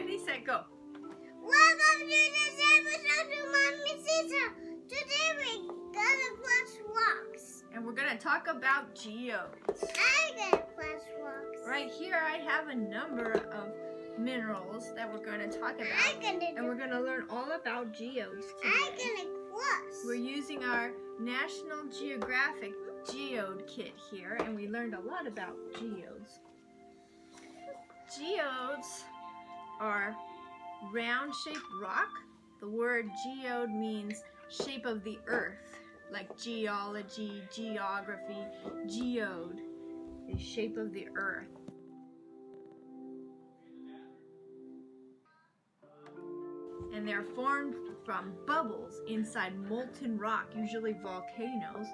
Ready, set, go. Welcome to this episode of Mommy Sister. Today we're gonna cross rocks. And we're gonna talk about geodes. I'm gonna cross rocks. Right here I have a number of minerals that we're gonna talk about. And we're gonna learn all about geodes I'm today. gonna cross. We're using our National Geographic Geode Kit here, and we learned a lot about geodes. Geodes are round-shaped rock. The word geode means shape of the earth, like geology, geography. Geode is shape of the earth. And they're formed from bubbles inside molten rock, usually volcanoes.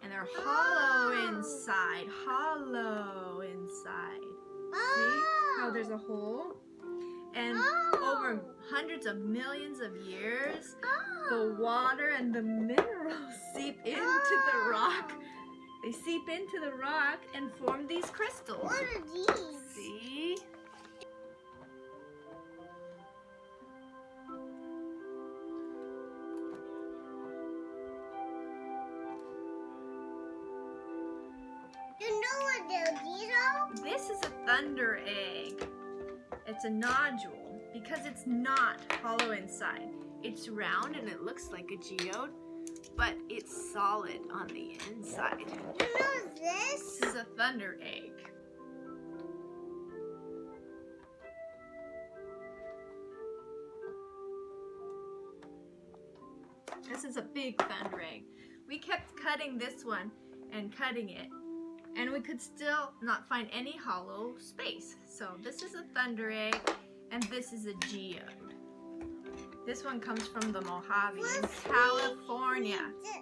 And they're hollow inside, See how there's a hole? And over hundreds of millions of years, the water and the minerals seep into the rock. They seep into the rock and form these crystals. What are these? See? You know what these are? This is a thunder egg. It's a nodule because it's not hollow inside. It's round and it looks like a geode, but it's solid on the inside. You know this? This is a thunder egg. This is a big thunder egg. We kept cutting this one and cutting it, and we could still not find any hollow space. So this is a thunder egg, and this is a geode. This one comes from the Mojave in California. This.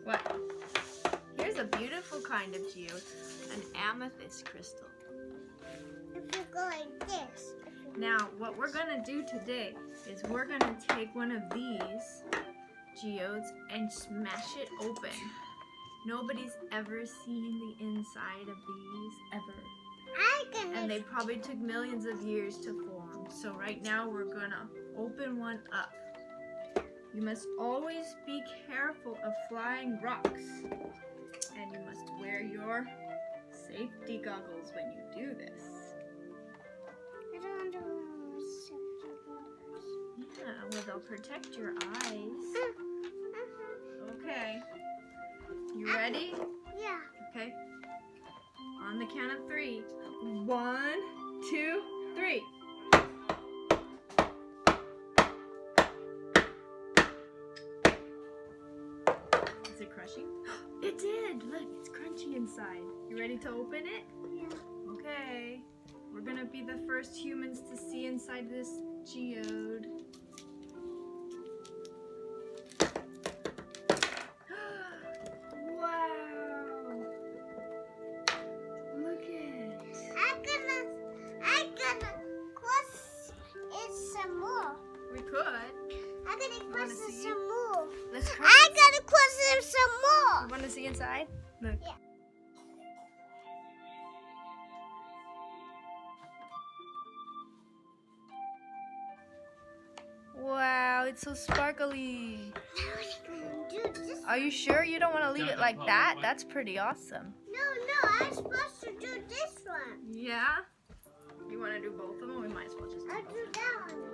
What? Here's a beautiful kind of geode, an amethyst crystal. If you go like this. Now, what we're gonna do today is we're gonna take one of these geodes and smash it open. Nobody's ever seen the inside of these, ever. And they probably took millions of years to form. So right now we're gonna open one up. You must always be careful of flying rocks. And you must wear your safety goggles when you do this. I don't know safety goggles. Yeah, well, they'll protect your eyes. Okay. You ready? Yeah. Okay. On the count of 3. 1, 2, 3. Is it crushing? It did! Look, it's crunchy inside. You ready to open it? Yeah. Okay. We're gonna be the first humans to see inside this geode. Wow! Look it. I'm gonna cross it some more. We could. I'm gonna cross it see? some more. Let's crush I'm it. gonna cross it some more. You want to see inside? Look. Yeah. Wow, it's so sparkly. Now I'm gonna do this. Are you sure you don't want to leave it like that? That's pretty awesome. No, I'm supposed to do this one. Yeah? You want to do both of them? We might as well just do I'll both. do that one.